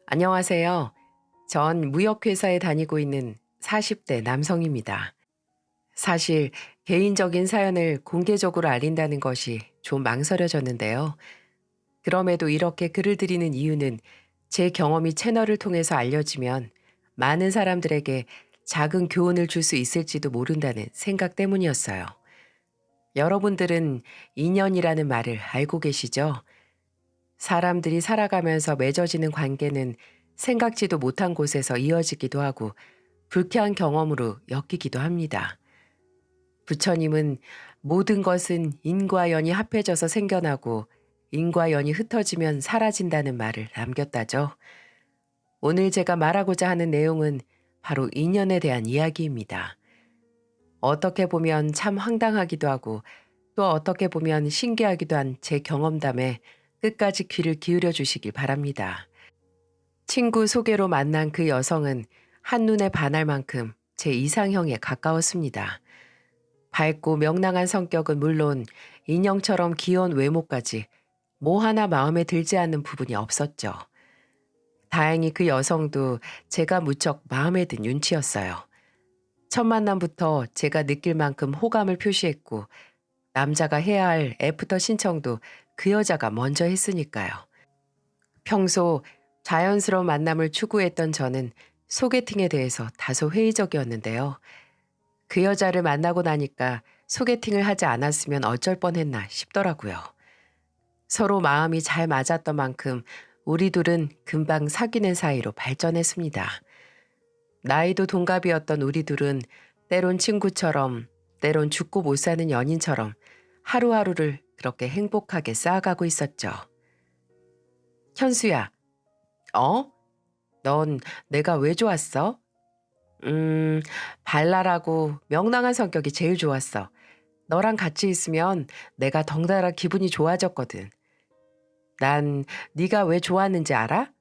안녕하세요. 전 무역회사에 다니고 있는 40대 남성입니다. 사실 개인적인 사연을 공개적으로 알린다는 것이 좀 망설여졌는데요. 그럼에도 이렇게 글을 드리는 이유는 제 경험이 채널을 통해서 알려지면 많은 사람들에게 작은 교훈을 줄 수 있을지도 모른다는 생각 때문이었어요. 여러분들은 인연이라는 말을 알고 계시죠? 사람들이 살아가면서 맺어지는 관계는 생각지도 못한 곳에서 이어지기도 하고 불쾌한 경험으로 엮이기도 합니다. 부처님은 모든 것은 인과 연이 합해져서 생겨나고 인과 연이 흩어지면 사라진다는 말을 남겼다죠. 오늘 제가 말하고자 하는 내용은 바로 인연에 대한 이야기입니다. 어떻게 보면 참 황당하기도 하고 또 어떻게 보면 신기하기도 한 제 경험담에 끝까지 귀를 기울여 주시길 바랍니다. 친구 소개로 만난 그 여성은 한눈에 반할 만큼 제 이상형에 가까웠습니다. 밝고 명랑한 성격은 물론 인형처럼 귀여운 외모까지 뭐 하나 마음에 들지 않는 부분이 없었죠. 다행히 그 여성도 제가 무척 마음에 든 윤치였어요. 첫 만남부터 제가 느낄 만큼 호감을 표시했고 남자가 해야 할 애프터 신청도 그 여자가 먼저 했으니까요. 평소 자연스러운 만남을 추구했던 저는 소개팅에 대해서 다소 회의적이었는데요. 그 여자를 만나고 나니까 소개팅을 하지 않았으면 어쩔 뻔했나 싶더라고요. 서로 마음이 잘 맞았던 만큼 우리 둘은 금방 사귀는 사이로 발전했습니다. 나이도 동갑이었던 우리 둘은 때론 친구처럼, 때론 죽고 못 사는 연인처럼 하루하루를 그렇게 행복하게 쌓아가고 있었죠. 현수야, 어? 넌 내가 왜 좋았어? 음, 발랄하고 명랑한 성격이 제일 좋았어. 너랑 같이 있으면 내가 덩달아 기분이 좋아졌거든. 난 네가 왜 좋았는지 알아?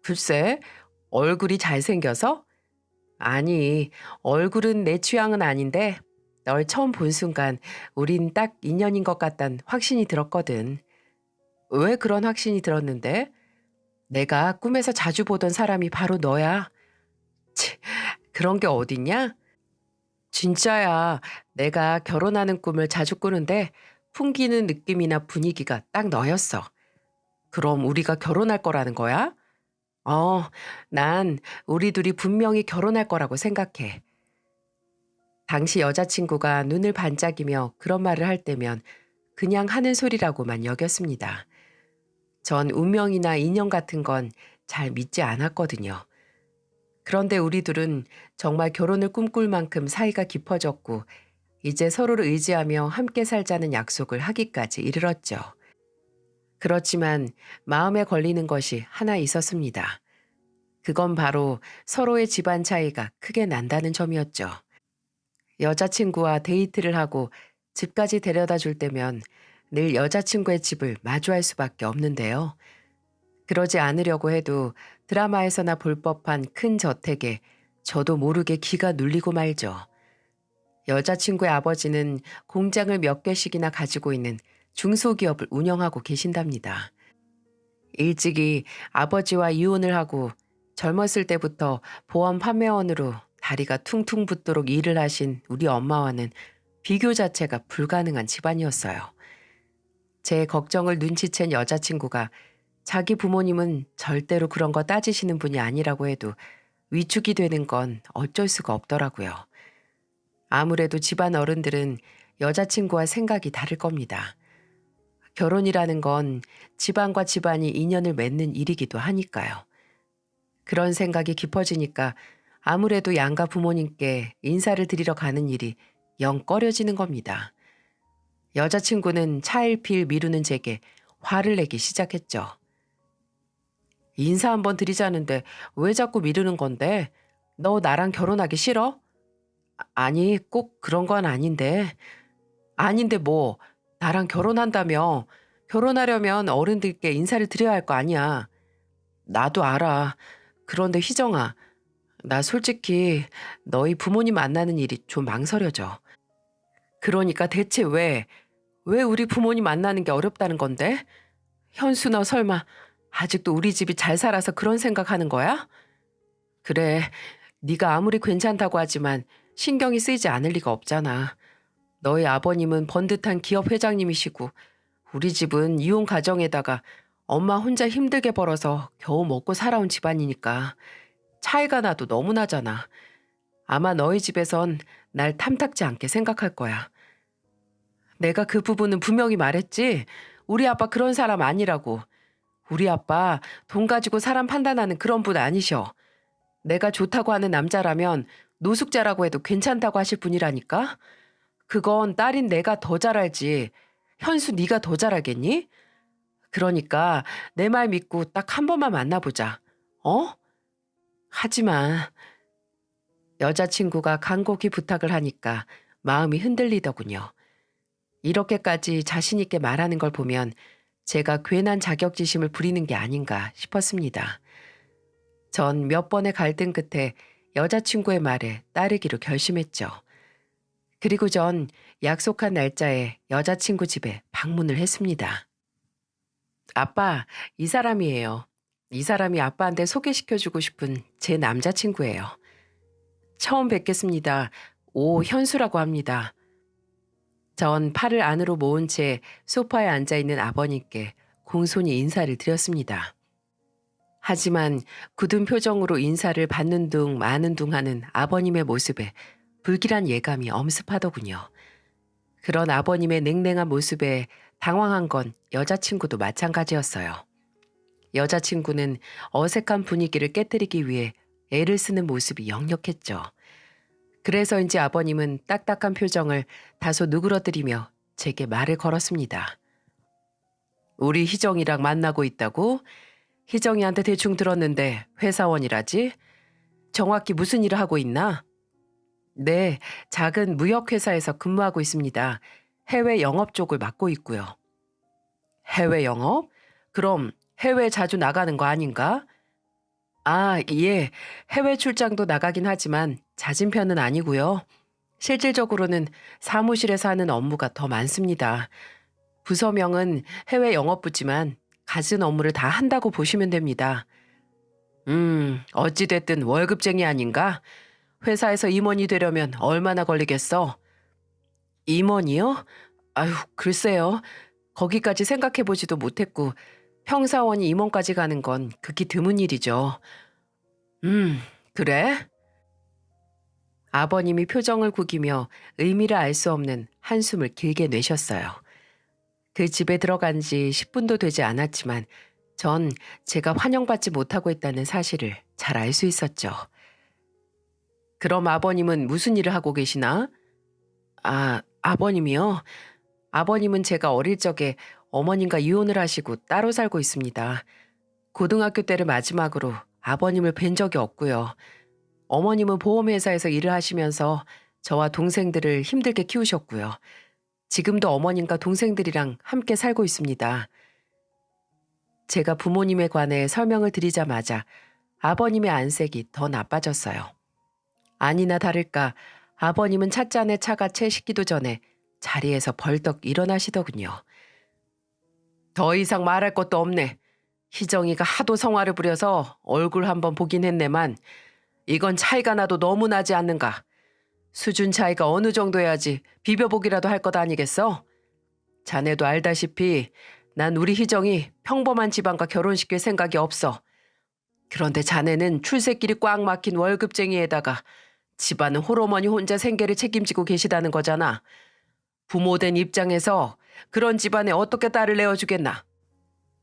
글쎄, 얼굴이 잘생겨서? 아니, 얼굴은 내 취향은 아닌데 널 처음 본 순간 우린 딱 인연인 것 같단 확신이 들었거든. 왜 그런 확신이 들었는데? 내가 꿈에서 자주 보던 사람이 바로 너야. 치, 그런 게 어딨냐? 진짜야. 내가 결혼하는 꿈을 자주 꾸는데 풍기는 느낌이나 분위기가 딱 너였어. 그럼 우리가 결혼할 거라는 거야? 어, 난 우리 둘이 분명히 결혼할 거라고 생각해. 당시 여자친구가 눈을 반짝이며 그런 말을 할 때면 그냥 하는 소리라고만 여겼습니다. 전 운명이나 인연 같은 건 잘 믿지 않았거든요. 그런데 우리 둘은 정말 결혼을 꿈꿀 만큼 사이가 깊어졌고 이제 서로를 의지하며 함께 살자는 약속을 하기까지 이르렀죠. 그렇지만 마음에 걸리는 것이 하나 있었습니다. 그건 바로 서로의 집안 차이가 크게 난다는 점이었죠. 여자친구와 데이트를 하고 집까지 데려다 줄 때면 늘 여자친구의 집을 마주할 수밖에 없는데요. 그러지 않으려고 해도 드라마에서나 볼 법한 큰 저택에 저도 모르게 기가 눌리고 말죠. 여자친구의 아버지는 공장을 몇 개씩이나 가지고 있는 중소기업을 운영하고 계신답니다. 일찍이 아버지와 이혼을 하고 젊었을 때부터 보험 판매원으로 다리가 퉁퉁 붓도록 일을 하신 우리 엄마와는 비교 자체가 불가능한 집안이었어요. 제 걱정을 눈치챈 여자친구가 자기 부모님은 절대로 그런 거 따지시는 분이 아니라고 해도 위축이 되는 건 어쩔 수가 없더라고요. 아무래도 집안 어른들은 여자친구와 생각이 다를 겁니다. 결혼이라는 건 집안과 집안이 인연을 맺는 일이기도 하니까요. 그런 생각이 깊어지니까 아무래도 양가 부모님께 인사를 드리러 가는 일이 영 꺼려지는 겁니다. 여자친구는 차일피일 미루는 제게 화를 내기 시작했죠. 인사 한번 드리자는데 왜 자꾸 미루는 건데? 너 나랑 결혼하기 싫어? 아니, 꼭 그런 건 아닌데. 아닌데 뭐, 나랑 결혼한다며. 결혼하려면 어른들께 인사를 드려야 할 거 아니야. 나도 알아. 그런데 희정아, 나 솔직히 너희 부모님 만나는 일이 좀 망설여져. 그러니까 대체 왜 우리 부모님 만나는 게 어렵다는 건데? 현수 너 설마 아직도 우리 집이 잘 살아서 그런 생각하는 거야? 그래, 네가 아무리 괜찮다고 하지만 신경이 쓰이지 않을 리가 없잖아. 너희 아버님은 번듯한 기업 회장님이시고 우리 집은 이혼 가정에다가 엄마 혼자 힘들게 벌어서 겨우 먹고 살아온 집안이니까 차이가 나도 너무 나잖아. 아마 너희 집에선 날 탐탁지 않게 생각할 거야. 내가 그 부분은 분명히 말했지. 우리 아빠 그런 사람 아니라고. 우리 아빠 돈 가지고 사람 판단하는 그런 분 아니셔. 내가 좋다고 하는 남자라면 노숙자라고 해도 괜찮다고 하실 분이라니까. 그건 딸인 내가 더 잘 알지. 현수 네가 더 잘 알겠니? 그러니까 내 말 믿고 딱 한 번만 만나보자. 어? 하지만 여자친구가 간곡히 부탁을 하니까 마음이 흔들리더군요. 이렇게까지 자신 있게 말하는 걸 보면 제가 괜한 자격지심을 부리는 게 아닌가 싶었습니다. 전 몇 번의 갈등 끝에 여자친구의 말에 따르기로 결심했죠. 그리고 전 약속한 날짜에 여자친구 집에 방문을 했습니다. 아빠, 이 사람이에요. 이 사람이 아빠한테 소개시켜주고 싶은 제 남자친구예요. 처음 뵙겠습니다. 오현수라고 합니다. 전 팔을 안으로 모은 채 소파에 앉아있는 아버님께 공손히 인사를 드렸습니다. 하지만 굳은 표정으로 인사를 받는 둥 마는 둥 하는 아버님의 모습에 불길한 예감이 엄습하더군요. 그런 아버님의 냉랭한 모습에 당황한 건 여자친구도 마찬가지였어요. 여자친구는 어색한 분위기를 깨뜨리기 위해 애를 쓰는 모습이 역력했죠. 그래서인지 아버님은 딱딱한 표정을 다소 누그러뜨리며 제게 말을 걸었습니다. 우리 희정이랑 만나고 있다고? 희정이한테 대충 들었는데 회사원이라지? 정확히 무슨 일을 하고 있나? 네, 작은 무역회사에서 근무하고 있습니다. 해외 영업 쪽을 맡고 있고요. 해외 영업? 그럼 해외 자주 나가는 거 아닌가? 아, 예. 해외 출장도 나가긴 하지만 잦은 편은 아니고요. 실질적으로는 사무실에서 하는 업무가 더 많습니다. 부서명은 해외 영업부지만 갖은 업무를 다 한다고 보시면 됩니다. 어찌됐든 월급쟁이 아닌가? 회사에서 임원이 되려면 얼마나 걸리겠어? 임원이요? 아유, 글쎄요. 거기까지 생각해보지도 못했고 평사원이 임원까지 가는 건 극히 드문 일이죠. 그래? 아버님이 표정을 구기며 의미를 알 수 없는 한숨을 길게 내셨어요. 그 집에 들어간 지 10분도 되지 않았지만 전 제가 환영받지 못하고 있다는 사실을 잘 알 수 있었죠. 그럼 아버님은 무슨 일을 하고 계시나? 아, 아버님이요? 아버님은 제가 어릴 적에 어머님과 이혼을 하시고 따로 살고 있습니다. 고등학교 때를 마지막으로 아버님을 뵌 적이 없고요. 어머님은 보험회사에서 일을 하시면서 저와 동생들을 힘들게 키우셨고요. 지금도 어머님과 동생들이랑 함께 살고 있습니다. 제가 부모님에 관해 설명을 드리자마자 아버님의 안색이 더 나빠졌어요. 아니나 다를까 아버님은 찻잔에 차가 채 식기도 전에 자리에서 벌떡 일어나시더군요. 더 이상 말할 것도 없네. 희정이가 하도 성화를 부려서 얼굴 한번 보긴 했네만 이건 차이가 나도 너무 나지 않는가. 수준 차이가 어느 정도여야지 비벼보기라도 할 것 아니겠어? 자네도 알다시피 난 우리 희정이 평범한 집안과 결혼시킬 생각이 없어. 그런데 자네는 출세길이 꽉 막힌 월급쟁이에다가 집안은 홀어머니 혼자 생계를 책임지고 계시다는 거잖아. 부모된 입장에서 그런 집안에 어떻게 딸을 내어주겠나.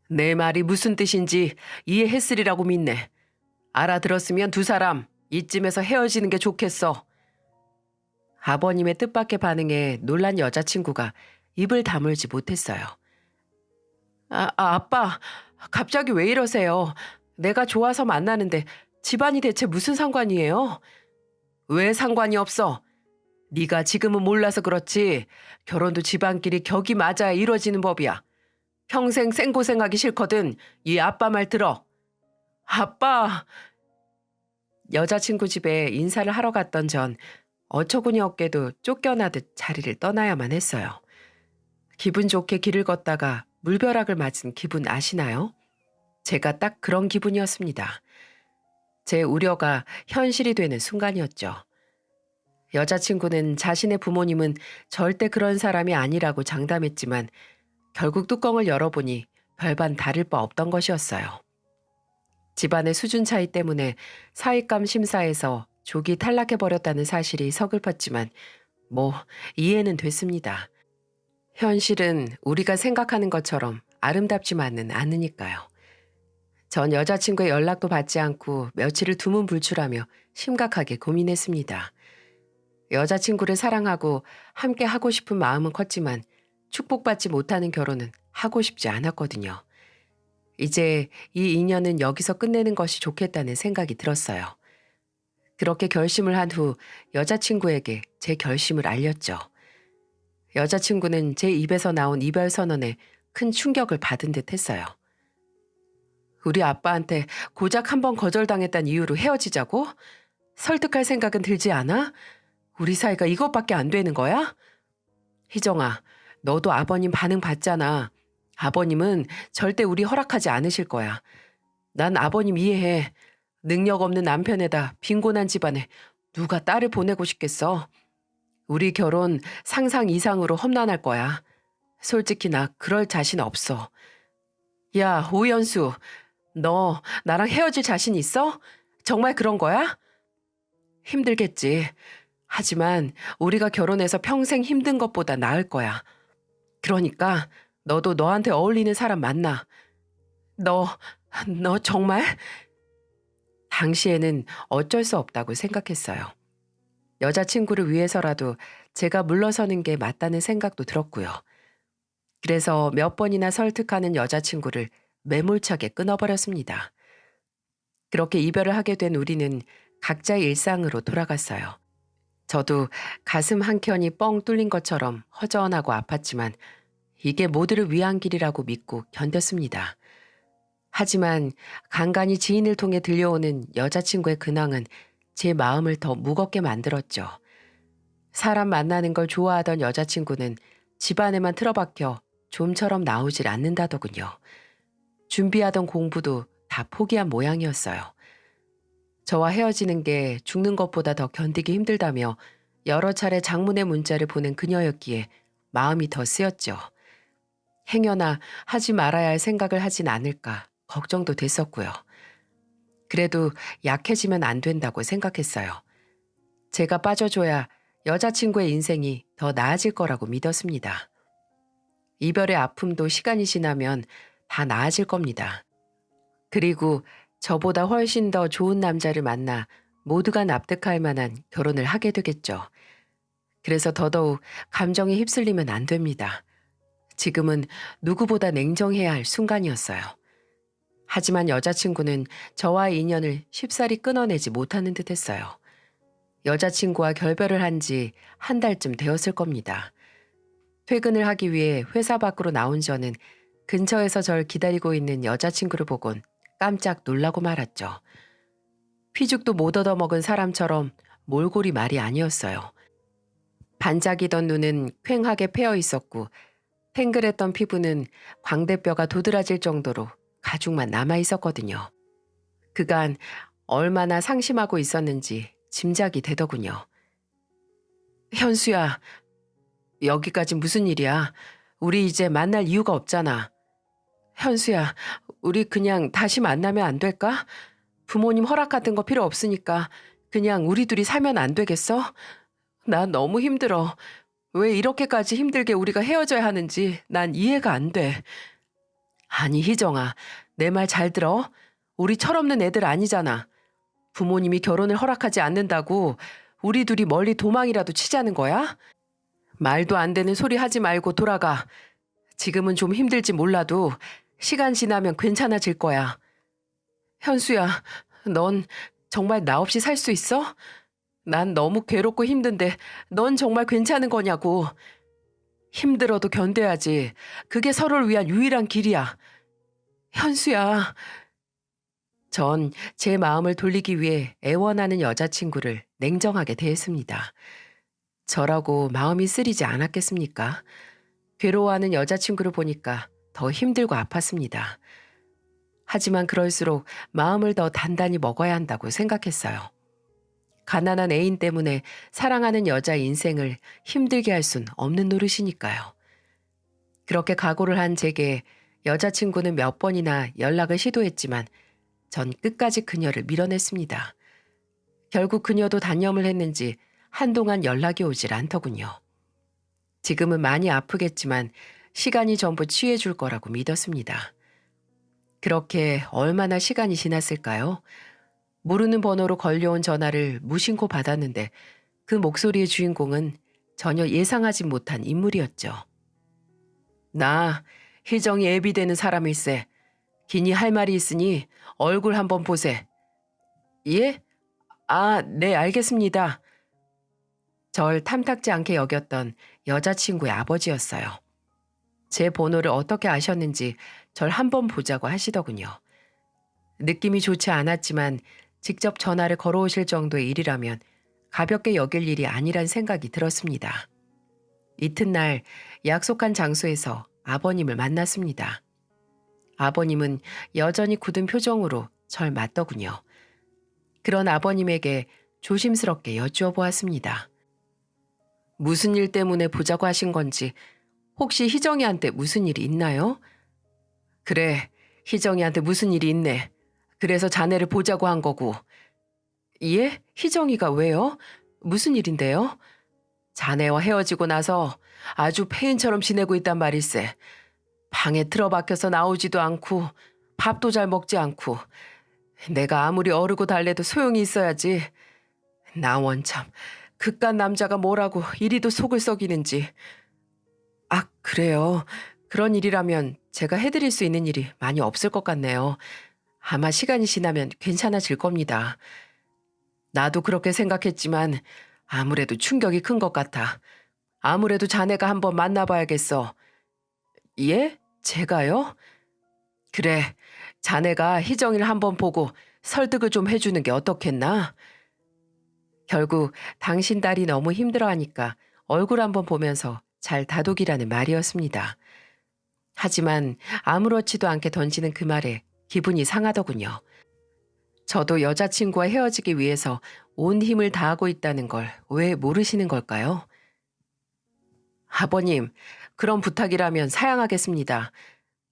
내 말이 무슨 뜻인지 이해했으리라고 믿네. 알아들었으면 두 사람 이쯤에서 헤어지는 게 좋겠어. 아버님의 뜻밖의 반응에 놀란 여자친구가 입을 다물지 못했어요. 아빠, 갑자기 왜 이러세요? 내가 좋아서 만나는데 집안이 대체 무슨 상관이에요? 왜 상관이 없어? 네가 지금은 몰라서 그렇지 결혼도 집안끼리 격이 맞아야 이루어지는 법이야. 평생 생고생하기 싫거든 이 아빠 말 들어. 아빠! 여자친구 집에 인사를 하러 갔던 전 어처구니 없게도 쫓겨나듯 자리를 떠나야만 했어요. 기분 좋게 길을 걷다가 물벼락을 맞은 기분 아시나요? 제가 딱 그런 기분이었습니다. 제 우려가 현실이 되는 순간이었죠. 여자친구는 자신의 부모님은 절대 그런 사람이 아니라고 장담했지만 결국 뚜껑을 열어보니 별반 다를 바 없던 것이었어요. 집안의 수준 차이 때문에 사윗감 심사에서 조기 탈락해버렸다는 사실이 서글펐지만 뭐 이해는 됐습니다. 현실은 우리가 생각하는 것처럼 아름답지만은 않으니까요. 전 여자친구의 연락도 받지 않고 며칠을 두문불출하며 심각하게 고민했습니다. 여자친구를 사랑하고 함께 하고 싶은 마음은 컸지만 축복받지 못하는 결혼은 하고 싶지 않았거든요. 이제 이 인연은 여기서 끝내는 것이 좋겠다는 생각이 들었어요. 그렇게 결심을 한 후 여자친구에게 제 결심을 알렸죠. 여자친구는 제 입에서 나온 이별 선언에 큰 충격을 받은 듯 했어요. 우리 아빠한테 고작 한 번 거절당했다는 이유로 헤어지자고? 설득할 생각은 들지 않아? 우리 사이가 이것밖에 안 되는 거야? 희정아, 너도 아버님 반응 봤잖아. 아버님은 절대 우리 허락하지 않으실 거야. 난 아버님 이해해. 능력 없는 남편에다 빈곤한 집안에 누가 딸을 보내고 싶겠어. 우리 결혼 상상 이상으로 험난할 거야. 솔직히 나 그럴 자신 없어. 야, 오연수, 너 나랑 헤어질 자신 있어? 정말 그런 거야? 힘들겠지. 하지만 우리가 결혼해서 평생 힘든 것보다 나을 거야. 그러니까 너도 너한테 어울리는 사람 만나. 너, 너 정말? 당시에는 어쩔 수 없다고 생각했어요. 여자친구를 위해서라도 제가 물러서는 게 맞다는 생각도 들었고요. 그래서 몇 번이나 설득하는 여자친구를 매몰차게 끊어버렸습니다. 그렇게 이별을 하게 된 우리는 각자의 일상으로 돌아갔어요. 저도 가슴 한켠이 뻥 뚫린 것처럼 허전하고 아팠지만 이게 모두를 위한 길이라고 믿고 견뎠습니다. 하지만 간간히 지인을 통해 들려오는 여자친구의 근황은 제 마음을 더 무겁게 만들었죠. 사람 만나는 걸 좋아하던 여자친구는 집안에만 틀어박혀 좀처럼 나오질 않는다더군요. 준비하던 공부도 다 포기한 모양이었어요. 저와 헤어지는 게 죽는 것보다 더 견디기 힘들다며 여러 차례 장문의 문자를 보낸 그녀였기에 마음이 더 쓰였죠. 행여나 하지 말아야 할 생각을 하진 않을까 걱정도 됐었고요. 그래도 약해지면 안 된다고 생각했어요. 제가 빠져줘야 여자친구의 인생이 더 나아질 거라고 믿었습니다. 이별의 아픔도 시간이 지나면 다 나아질 겁니다. 그리고 저보다 훨씬 더 좋은 남자를 만나 모두가 납득할 만한 결혼을 하게 되겠죠. 그래서 더더욱 감정에 휩쓸리면 안 됩니다. 지금은 누구보다 냉정해야 할 순간이었어요. 하지만 여자친구는 저와의 인연을 쉽사리 끊어내지 못하는 듯 했어요. 여자친구와 결별을 한 지 한 달쯤 되었을 겁니다. 퇴근을 하기 위해 회사 밖으로 나온 저는 근처에서 절 기다리고 있는 여자친구를 보곤 깜짝 놀라고 말았죠. 피죽도 못 얻어먹은 사람처럼 몰골이 말이 아니었어요. 반짝이던 눈은 퀭하게 패여 있었고 탱글했던 피부는 광대뼈가 도드라질 정도로 가죽만 남아 있었거든요. 그간 얼마나 상심하고 있었는지 짐작이 되더군요. 현수야, 여기까지 무슨 일이야? 우리 이제 만날 이유가 없잖아. 현수야, 우리 그냥 다시 만나면 안 될까? 부모님 허락 같은 거 필요 없으니까 그냥 우리 둘이 살면 안 되겠어? 나 너무 힘들어. 왜 이렇게까지 힘들게 우리가 헤어져야 하는지 난 이해가 안 돼. 아니, 희정아, 내 말 잘 들어? 우리 철없는 애들 아니잖아. 부모님이 결혼을 허락하지 않는다고 우리 둘이 멀리 도망이라도 치자는 거야? 말도 안 되는 소리 하지 말고 돌아가. 지금은 좀 힘들지 몰라도 시간 지나면 괜찮아질 거야. 현수야, 넌 정말 나 없이 살 수 있어? 난 너무 괴롭고 힘든데 넌 정말 괜찮은 거냐고. 힘들어도 견뎌야지. 그게 서로를 위한 유일한 길이야. 현수야. 전 제 마음을 돌리기 위해 애원하는 여자친구를 냉정하게 대했습니다. 저라고 마음이 쓰리지 않았겠습니까? 괴로워하는 여자친구를 보니까 더 힘들고 아팠습니다. 하지만 그럴수록 마음을 더 단단히 먹어야 한다고 생각했어요. 가난한 애인 때문에 사랑하는 여자 인생을 힘들게 할 순 없는 노릇이니까요. 그렇게 각오를 한 제게 여자친구는 몇 번이나 연락을 시도했지만 전 끝까지 그녀를 밀어냈습니다. 결국 그녀도 단념을 했는지 한동안 연락이 오질 않더군요. 지금은 많이 아프겠지만 시간이 전부 치유해줄 거라고 믿었습니다. 그렇게 얼마나 시간이 지났을까요? 모르는 번호로 걸려온 전화를 무심코 받았는데 그 목소리의 주인공은 전혀 예상하지 못한 인물이었죠. 나 희정이 애비되는 사람일세. 기니 할 말이 있으니 얼굴 한번 보세. 예? 아, 네, 알겠습니다. 절 탐탁지 않게 여겼던 여자친구의 아버지였어요. 제 번호를 어떻게 아셨는지 절 한번 보자고 하시더군요. 느낌이 좋지 않았지만 직접 전화를 걸어오실 정도의 일이라면 가볍게 여길 일이 아니란 생각이 들었습니다. 이튿날 약속한 장소에서 아버님을 만났습니다. 아버님은 여전히 굳은 표정으로 절 맞더군요. 그런 아버님에게 조심스럽게 여쭈어 보았습니다. 무슨 일 때문에 보자고 하신 건지, 혹시 희정이한테 무슨 일이 있나요? 그래, 희정이한테 무슨 일이 있네. 그래서 자네를 보자고 한 거고. 예? 희정이가 왜요? 무슨 일인데요? 자네와 헤어지고 나서 아주 폐인처럼 지내고 있단 말일세. 방에 틀어박혀서 나오지도 않고 밥도 잘 먹지 않고 내가 아무리 어르고 달래도 소용이 있어야지. 나 원참 그깟 남자가 뭐라고 이리도 속을 썩이는지. 아, 그래요. 그런 일이라면 제가 해드릴 수 있는 일이 많이 없을 것 같네요. 아마 시간이 지나면 괜찮아질 겁니다. 나도 그렇게 생각했지만 아무래도 충격이 큰 것 같아. 아무래도 자네가 한번 만나봐야겠어. 예? 제가요? 그래. 자네가 희정이를 한번 보고 설득을 좀 해주는 게 어떻겠나? 결국 당신 딸이 너무 힘들어하니까 얼굴 한번 보면서 잘 다독이라는 말이었습니다. 하지만 아무렇지도 않게 던지는 그 말에 기분이 상하더군요. 저도 여자친구와 헤어지기 위해서 온 힘을 다하고 있다는 걸 왜 모르시는 걸까요? 아버님, 그런 부탁이라면 사양하겠습니다.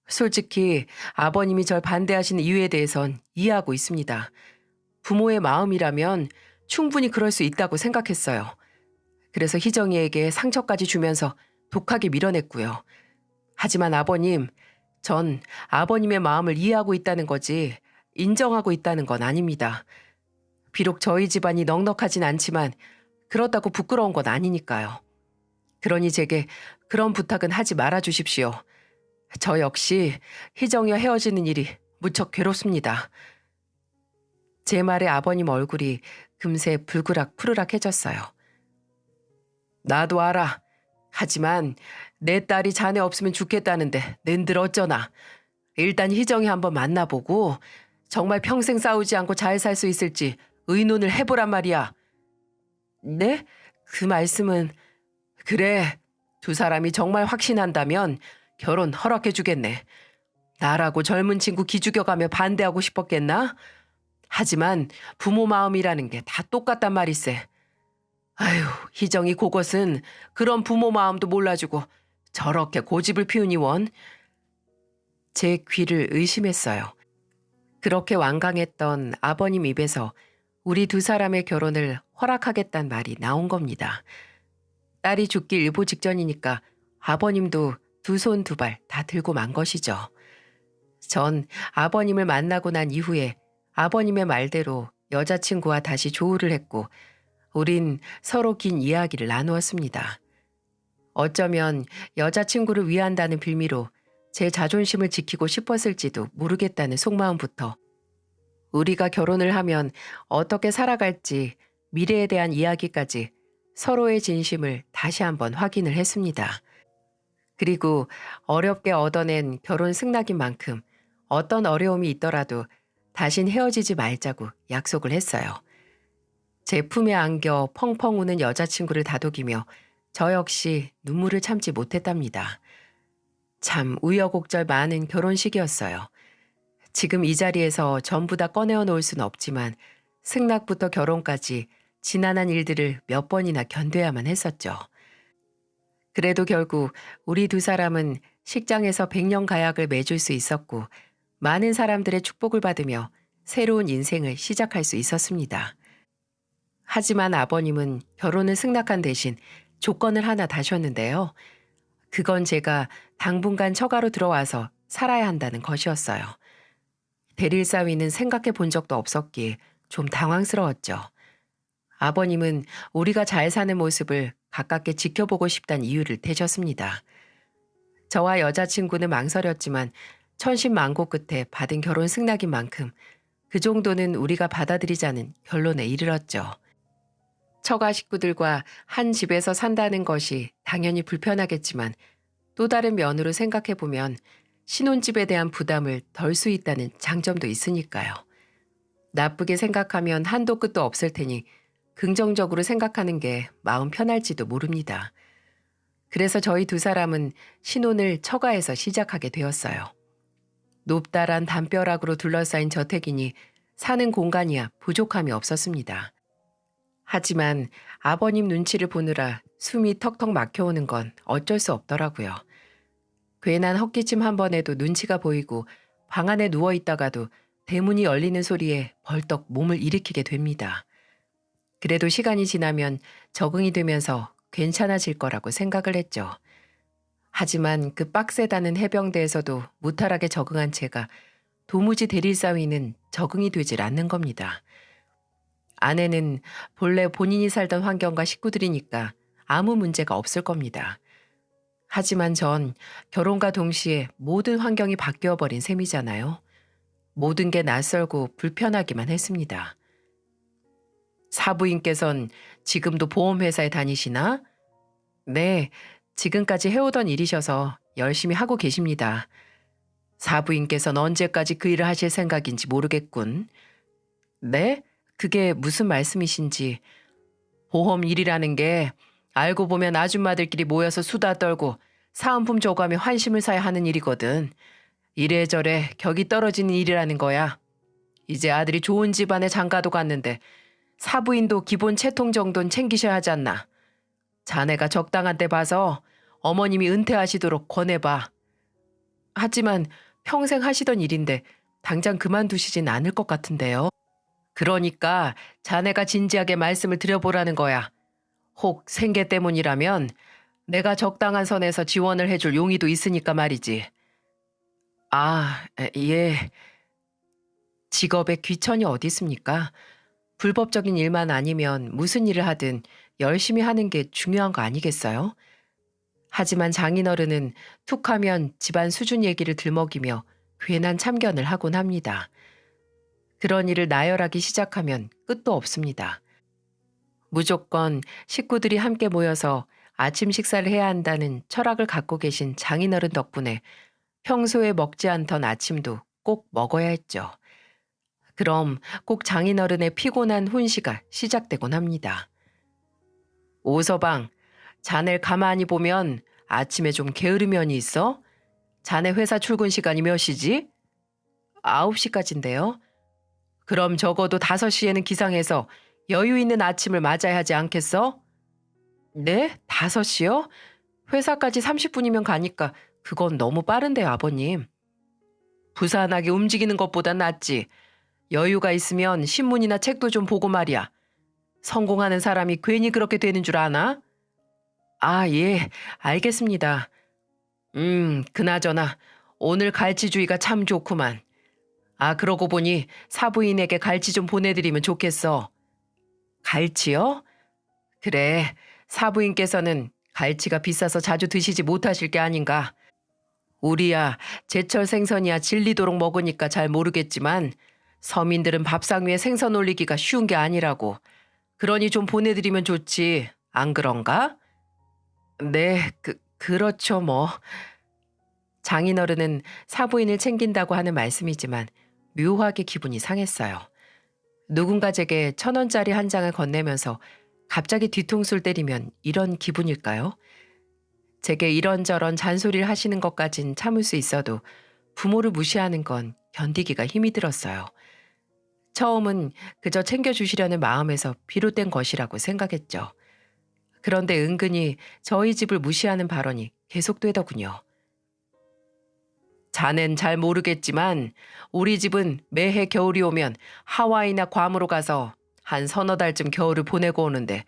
솔직히 아버님이 절 반대하시는 이유에 대해선 이해하고 있습니다. 부모의 마음이라면 충분히 그럴 수 있다고 생각했어요. 그래서 희정이에게 상처까지 주면서 독하게 밀어냈고요. 하지만 아버님, 전 아버님의 마음을 이해하고 있다는 거지 인정하고 있다는 건 아닙니다. 비록 저희 집안이 넉넉하진 않지만 그렇다고 부끄러운 건 아니니까요. 그러니 제게 그런 부탁은 하지 말아 주십시오. 저 역시 희정이와 헤어지는 일이 무척 괴롭습니다. 제 말에 아버님 얼굴이 금세 불그락 푸르락해졌어요. 나도 알아. 하지만 내 딸이 자네 없으면 죽겠다는데 낸들 어쩌나. 일단 희정이 한번 만나보고 정말 평생 싸우지 않고 잘 살 수 있을지 의논을 해보란 말이야. 네? 그 말씀은 그래. 두 사람이 정말 확신한다면 결혼 허락해주겠네. 나라고 젊은 친구 기죽여가며 반대하고 싶었겠나? 하지만 부모 마음이라는 게 다 똑같단 말이세. 아휴, 희정이 그것은 그런 부모 마음도 몰라주고 저렇게 고집을 피우니 원. 제 귀를 의심했어요. 그렇게 완강했던 아버님 입에서 우리 두 사람의 결혼을 허락하겠단 말이 나온 겁니다. 딸이 죽기 일보 직전이니까 아버님도 두 손 두 발 다 들고 만 것이죠. 전 아버님을 만나고 난 이후에 아버님의 말대로 여자친구와 다시 조우를 했고 우린 서로 긴 이야기를 나누었습니다. 어쩌면 여자친구를 위한다는 빌미로 제 자존심을 지키고 싶었을지도 모르겠다는 속마음부터 우리가 결혼을 하면 어떻게 살아갈지 미래에 대한 이야기까지 서로의 진심을 다시 한번 확인을 했습니다. 그리고 어렵게 얻어낸 결혼 승낙인 만큼 어떤 어려움이 있더라도 다신 헤어지지 말자고 약속을 했어요. 제 품에 안겨 펑펑 우는 여자친구를 다독이며 저 역시 눈물을 참지 못했답니다. 참 우여곡절 많은 결혼식이었어요. 지금 이 자리에서 전부 다 꺼내어 놓을 수는 없지만 승낙부터 결혼까지 지난한 일들을 몇 번이나 견뎌야만 했었죠. 그래도 결국 우리 두 사람은 식장에서 백년 가약을 맺을 수 있었고 많은 사람들의 축복을 받으며 새로운 인생을 시작할 수 있었습니다. 하지만 아버님은 결혼을 승낙한 대신 조건을 하나 다셨는데요. 그건 제가 당분간 처가로 들어와서 살아야 한다는 것이었어요. 대릴 사위는 생각해 본 적도 없었기에 좀 당황스러웠죠. 아버님은 우리가 잘 사는 모습을 가깝게 지켜보고 싶다는 이유를 대셨습니다. 저와 여자친구는 망설였지만 천신만고 끝에 받은 결혼 승낙인 만큼 그 정도는 우리가 받아들이자는 결론에 이르렀죠. 처가 식구들과 한 집에서 산다는 것이 당연히 불편하겠지만 또 다른 면으로 생각해보면 신혼집에 대한 부담을 덜 수 있다는 장점도 있으니까요. 나쁘게 생각하면 한도 끝도 없을 테니 긍정적으로 생각하는 게 마음 편할지도 모릅니다. 그래서 저희 두 사람은 신혼을 처가에서 시작하게 되었어요. 높다란 담벼락으로 둘러싸인 저택이니 사는 공간이야 부족함이 없었습니다. 하지만 아버님 눈치를 보느라 숨이 턱턱 막혀오는 건 어쩔 수 없더라고요. 괜한 헛기침 한 번에도 눈치가 보이고 방 안에 누워있다가도 대문이 열리는 소리에 벌떡 몸을 일으키게 됩니다. 그래도 시간이 지나면 적응이 되면서 괜찮아질 거라고 생각을 했죠. 하지만 그 빡세다는 해병대에서도 무탈하게 적응한 제가 도무지 대릴 사위는 적응이 되질 않는 겁니다. 아내는 본래 본인이 살던 환경과 식구들이니까 아무 문제가 없을 겁니다. 하지만 전 결혼과 동시에 모든 환경이 바뀌어버린 셈이잖아요. 모든 게 낯설고 불편하기만 했습니다. 사부인께선 지금도 보험회사에 다니시나? 네, 지금까지 해오던 일이셔서 열심히 하고 계십니다. 사부인께선 언제까지 그 일을 하실 생각인지 모르겠군. 네? 그게 무슨 말씀이신지. 보험 일이라는 게 알고 보면 아줌마들끼리 모여서 수다 떨고 사은품 줘가며 환심을 사야 하는 일이거든. 이래저래 격이 떨어지는 일이라는 거야. 이제 아들이 좋은 집안에 장가도 갔는데 사부인도 기본 채통 정도는 챙기셔야 하지 않나. 자네가 적당한 때 봐서 어머님이 은퇴하시도록 권해봐. 하지만 평생 하시던 일인데 당장 그만두시진 않을 것 같은데요. 그러니까 자네가 진지하게 말씀을 드려보라는 거야. 혹 생계 때문이라면 내가 적당한 선에서 지원을 해줄 용의도 있으니까 말이지. 아, 예. 직업에 귀천이 어디 있습니까? 불법적인 일만 아니면 무슨 일을 하든 열심히 하는 게 중요한 거 아니겠어요? 하지만 장인어른은 툭하면 집안 수준 얘기를 들먹이며 괜한 참견을 하곤 합니다. 그런 일을 나열하기 시작하면 끝도 없습니다. 무조건 식구들이 함께 모여서 아침 식사를 해야 한다는 철학을 갖고 계신 장인어른 덕분에 평소에 먹지 않던 아침도 꼭 먹어야 했죠. 그럼 꼭 장인어른의 피곤한 훈시가 시작되곤 합니다. 오서방, 자네 가만히 보면 아침에 좀 게으른 면이 있어? 자네 회사 출근 시간이 몇 시지? 9시까지인데요. 그럼 적어도 5시에는 기상해서 여유 있는 아침을 맞아야 하지 않겠어? 네? 5시요? 회사까지 30분이면 가니까 그건 너무 빠른데요, 아버님. 부산하게 움직이는 것보단 낫지. 여유가 있으면 신문이나 책도 좀 보고 말이야. 성공하는 사람이 괜히 그렇게 되는 줄 아나? 아, 예, 알겠습니다. 그나저나 오늘 갈치주의가 참 좋구만. 아, 그러고 보니 사부인에게 갈치 좀 보내드리면 좋겠어. 갈치요? 그래, 사부인께서는 갈치가 비싸서 자주 드시지 못하실 게 아닌가. 우리야 제철 생선이야 질리도록 먹으니까 잘 모르겠지만 서민들은 밥상 위에 생선 올리기가 쉬운 게 아니라고. 그러니 좀 보내드리면 좋지. 안 그런가? 네, 그렇죠 뭐. 장인어른은 사부인을 챙긴다고 하는 말씀이지만 묘하게 기분이 상했어요. 누군가 제게 1,000원짜리 한 장을 건네면서 갑자기 뒤통수를 때리면 이런 기분일까요? 제게 이런저런 잔소리를 하시는 것까진 참을 수 있어도 부모를 무시하는 건 견디기가 힘이 들었어요. 처음은 그저 챙겨주시려는 마음에서 비롯된 것이라고 생각했죠. 그런데 은근히 저희 집을 무시하는 발언이 계속되더군요. 자넨 잘 모르겠지만 우리 집은 매해 겨울이 오면 하와이나 괌으로 가서 한 서너 달쯤 겨울을 보내고 오는데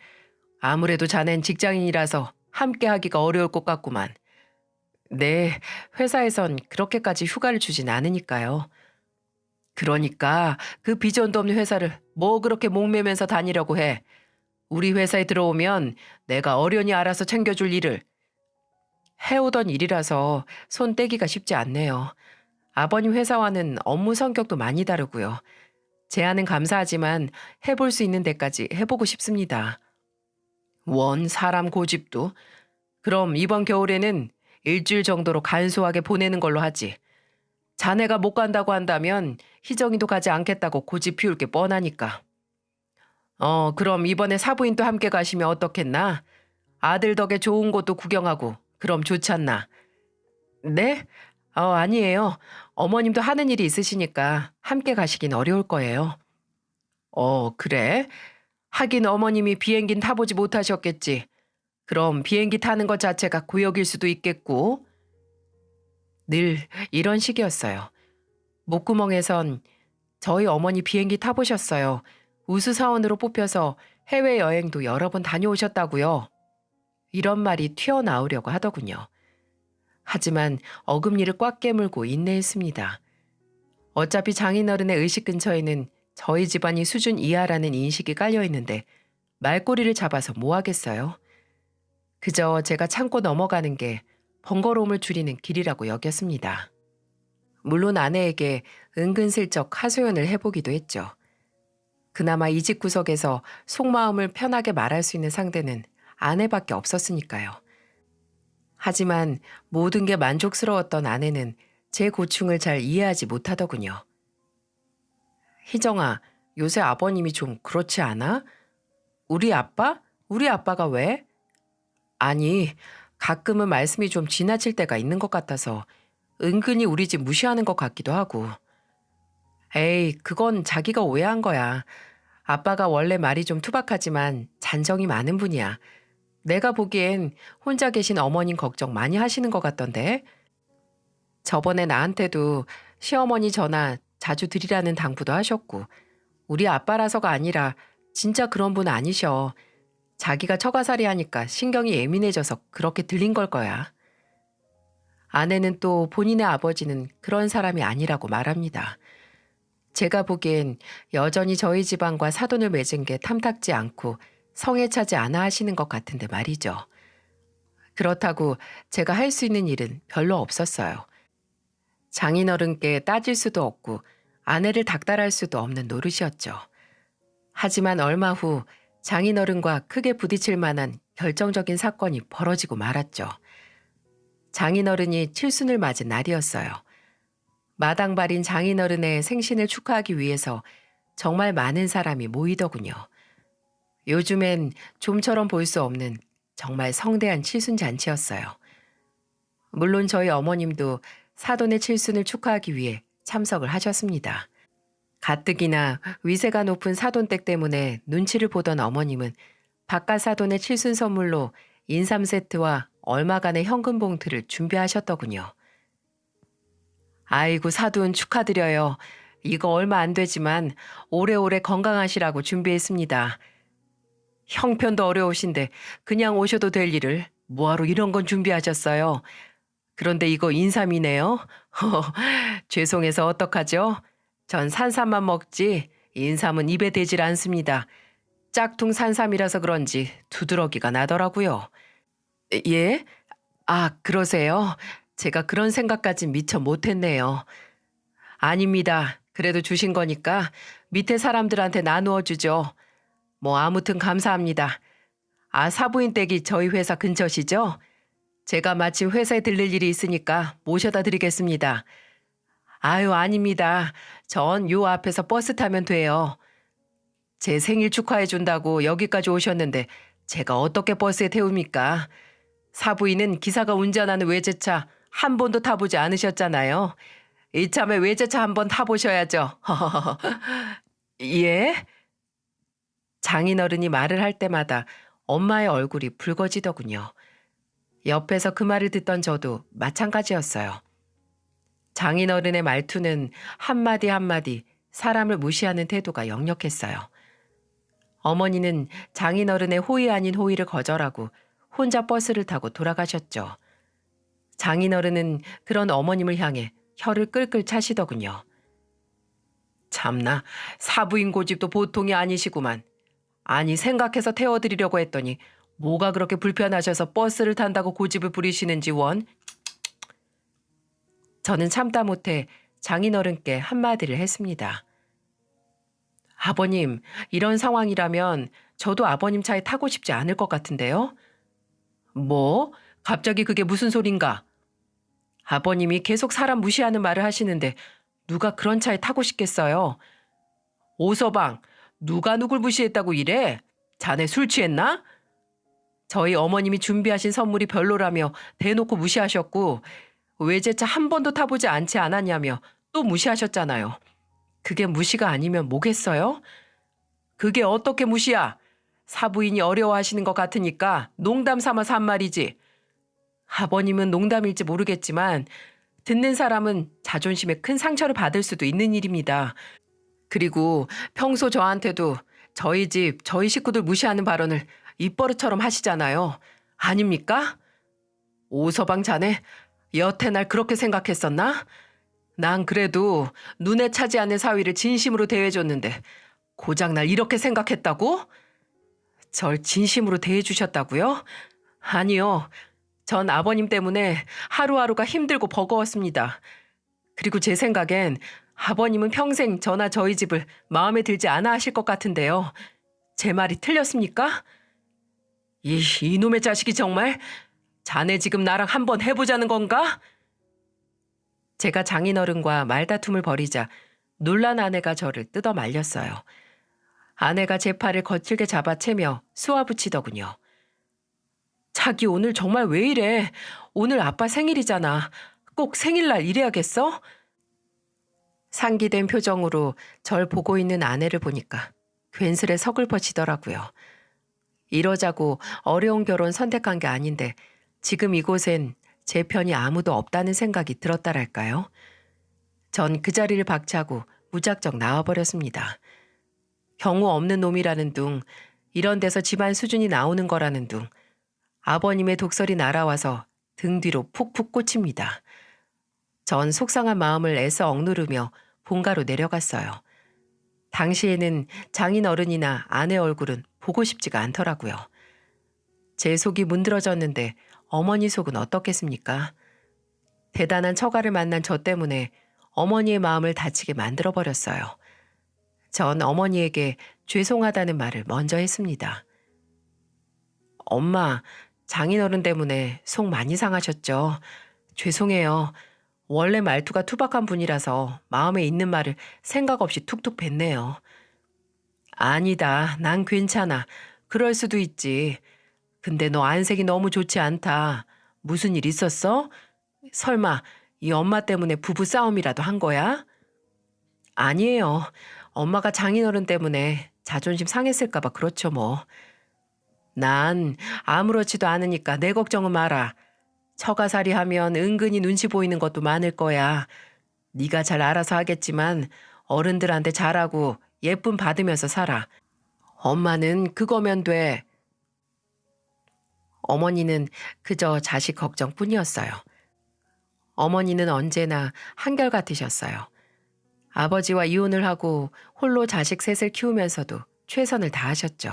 아무래도 자넨 직장인이라서 함께 하기가 어려울 것 같구만. 네, 회사에선 그렇게까지 휴가를 주진 않으니까요. 그러니까 그 비전도 없는 회사를 뭐 그렇게 목매면서 다니려고 해. 우리 회사에 들어오면 내가 어련히 알아서 챙겨줄 일을 해오던 일이라서 손 떼기가 쉽지 않네요. 아버님 회사와는 업무 성격도 많이 다르고요. 제안은 감사하지만 해볼 수 있는 데까지 해보고 싶습니다. 원 사람 고집도. 그럼 이번 겨울에는 일주일 정도로 간소하게 보내는 걸로 하지. 자네가 못 간다고 한다면 희정이도 가지 않겠다고 고집 피울 게 뻔하니까. 그럼 이번에 사부인도 함께 가시면 어떻겠나? 아들 덕에 좋은 곳도 구경하고 그럼 좋잖나. 네? 아니에요. 어머님도 하는 일이 있으시니까 함께 가시긴 어려울 거예요. 그래? 하긴 어머님이 비행기는 타보지 못하셨겠지. 그럼 비행기 타는 것 자체가 고역일 수도 있겠고. 늘 이런 식이었어요. 목구멍에선 저희 어머니 비행기 타보셨어요. 우수사원으로 뽑혀서 해외여행도 여러 번 다녀오셨다고요. 이런 말이 튀어나오려고 하더군요. 하지만 어금니를 꽉 깨물고 인내했습니다. 어차피 장인어른의 의식 근처에는 저희 집안이 수준 이하라는 인식이 깔려있는데 말꼬리를 잡아서 뭐 하겠어요. 그저 제가 참고 넘어가는 게 번거로움을 줄이는 길이라고 여겼습니다. 물론 아내에게 은근슬쩍 하소연을 해보기도 했죠. 그나마 이 집 구석에서 속마음을 편하게 말할 수 있는 상대는 아내밖에 없었으니까요. 하지만 모든 게 만족스러웠던 아내는 제 고충을 잘 이해하지 못하더군요. 희정아, 요새 아버님이 좀 그렇지 않아? 우리 아빠? 우리 아빠가 왜? 아니, 가끔은 말씀이 좀 지나칠 때가 있는 것 같아서 은근히 우리 집 무시하는 것 같기도 하고. 에이, 그건 자기가 오해한 거야. 아빠가 원래 말이 좀 투박하지만 잔정이 많은 분이야. 내가 보기엔 혼자 계신 어머님 걱정 많이 하시는 것 같던데. 저번에 나한테도 시어머니 전화 자주 드리라는 당부도 하셨고 우리 아빠라서가 아니라 진짜 그런 분 아니셔. 자기가 처가살이 하니까 신경이 예민해져서 그렇게 들린 걸 거야. 아내는 또 본인의 아버지는 그런 사람이 아니라고 말합니다. 제가 보기엔 여전히 저희 집안과 사돈을 맺은 게 탐탁지 않고 성에 차지 않아 하시는 것 같은데 말이죠. 그렇다고 제가 할 수 있는 일은 별로 없었어요. 장인어른께 따질 수도 없고 아내를 닥달할 수도 없는 노릇이었죠. 하지만 얼마 후 장인어른과 크게 부딪힐 만한 결정적인 사건이 벌어지고 말았죠. 장인어른이 칠순을 맞은 날이었어요. 마당발인 장인어른의 생신을 축하하기 위해서 정말 많은 사람이 모이더군요. 요즘엔 좀처럼 볼 수 없는 정말 성대한 칠순잔치였어요. 물론 저희 어머님도 사돈의 칠순을 축하하기 위해 참석을 하셨습니다. 가뜩이나 위세가 높은 사돈댁 때문에 눈치를 보던 어머님은 바깥 사돈의 칠순 선물로 인삼 세트와 얼마간의 현금 봉투를 준비하셨더군요. 아이고 사돈 축하드려요. 이거 얼마 안 되지만 오래오래 건강하시라고 준비했습니다. 형편도 어려우신데 그냥 오셔도 될 일을 뭐하러 이런 건 준비하셨어요. 그런데 이거 인삼이네요. 죄송해서 어떡하죠? 전 산삼만 먹지 인삼은 입에 대질 않습니다. 짝퉁 산삼이라서 그런지 두드러기가 나더라고요. 예? 그러세요? 제가 그런 생각까진 미처 못했네요. 아닙니다. 그래도 주신 거니까 밑에 사람들한테 나누어 주죠. 뭐 아무튼 감사합니다. 사부인 댁이 저희 회사 근처시죠? 제가 마침 회사에 들릴 일이 있으니까 모셔다 드리겠습니다. 아유, 아닙니다. 전 요 앞에서 버스 타면 돼요. 제 생일 축하해 준다고 여기까지 오셨는데 제가 어떻게 버스에 태웁니까? 사부인은 기사가 운전하는 외제차 한 번도 타보지 않으셨잖아요. 이참에 외제차 한번 타보셔야죠. 예? 장인어른이 말을 할 때마다 엄마의 얼굴이 붉어지더군요. 옆에서 그 말을 듣던 저도 마찬가지였어요. 장인어른의 말투는 한마디 한마디 사람을 무시하는 태도가 역력했어요. 어머니는 장인어른의 호의 아닌 호의를 거절하고 혼자 버스를 타고 돌아가셨죠. 장인어른은 그런 어머님을 향해 혀를 끌끌 차시더군요. 참나, 사부인 고집도 보통이 아니시구만. 아니, 생각해서 태워드리려고 했더니 뭐가 그렇게 불편하셔서 버스를 탄다고 고집을 부리시는지 원. 저는 참다 못해 장인어른께 한마디를 했습니다. 아버님, 이런 상황이라면 저도 아버님 차에 타고 싶지 않을 것 같은데요? 뭐? 갑자기 그게 무슨 소린가? 아버님이 계속 사람 무시하는 말을 하시는데 누가 그런 차에 타고 싶겠어요? 오서방, 누가 누굴 무시했다고 이래? 자네 술 취했나? 저희 어머님이 준비하신 선물이 별로라며 대놓고 무시하셨고 외제차 한 번도 타보지 않지 않았냐며 또 무시하셨잖아요. 그게 무시가 아니면 뭐겠어요? 그게 어떻게 무시야? 사부인이 어려워하시는 것 같으니까 농담 삼아서 한 말이지. 아버님은 농담일지 모르겠지만 듣는 사람은 자존심에 큰 상처를 받을 수도 있는 일입니다. 그리고 평소 저한테도 저희 집, 저희 식구들 무시하는 발언을 입버릇처럼 하시잖아요. 아닙니까? 오서방 자네, 여태 날 그렇게 생각했었나? 난 그래도 눈에 차지 않는 사위를 진심으로 대해줬는데 고작 날 이렇게 생각했다고? 절 진심으로 대해주셨다고요? 아니요. 전 아버님 때문에 하루하루가 힘들고 버거웠습니다. 그리고 제 생각엔 아버님은 평생 저나 저희 집을 마음에 들지 않아 하실 것 같은데요. 제 말이 틀렸습니까? 이놈의 자식이 정말 자네 지금 나랑 한번 해보자는 건가? 제가 장인어른과 말다툼을 벌이자 놀란 아내가 저를 뜯어 말렸어요. 아내가 제 팔을 거칠게 잡아채며 쏘아붙이더군요. 자기 오늘 정말 왜 이래? 오늘 아빠 생일이잖아. 꼭 생일날 이래야겠어? 상기된 표정으로 절 보고 있는 아내를 보니까 괜스레 서글퍼지더라고요. 이러자고 어려운 결혼 선택한 게 아닌데 지금 이곳엔 제 편이 아무도 없다는 생각이 들었다랄까요? 전 그 자리를 박차고 무작정 나와버렸습니다. 경우 없는 놈이라는 둥, 이런 데서 집안 수준이 나오는 거라는 둥, 아버님의 독설이 날아와서 등 뒤로 푹푹 꽂힙니다. 전 속상한 마음을 애써 억누르며 본가로 내려갔어요. 당시에는 장인어른이나 아내 얼굴은 보고 싶지가 않더라고요. 제 속이 문드러졌는데 어머니 속은 어떻겠습니까? 대단한 처가를 만난 저 때문에 어머니의 마음을 다치게 만들어버렸어요. 전 어머니에게 죄송하다는 말을 먼저 했습니다. 엄마, 장인어른 때문에 속 많이 상하셨죠? 죄송해요. 원래 말투가 투박한 분이라서 마음에 있는 말을 생각 없이 툭툭 뱉네요. 아니다, 난 괜찮아. 그럴 수도 있지. 근데 너 안색이 너무 좋지 않다. 무슨 일 있었어? 설마 이 엄마 때문에 부부 싸움이라도 한 거야? 아니에요. 엄마가 장인어른 때문에 자존심 상했을까 봐 그렇죠 뭐. 난 아무렇지도 않으니까 내 걱정은 마라. 처가살이 하면 은근히 눈치 보이는 것도 많을 거야. 네가 잘 알아서 하겠지만 어른들한테 잘하고 예쁨 받으면서 살아. 엄마는 그거면 돼. 어머니는 그저 자식 걱정뿐이었어요. 어머니는 언제나 한결같으셨어요. 아버지와 이혼을 하고 홀로 자식 셋을 키우면서도 최선을 다하셨죠.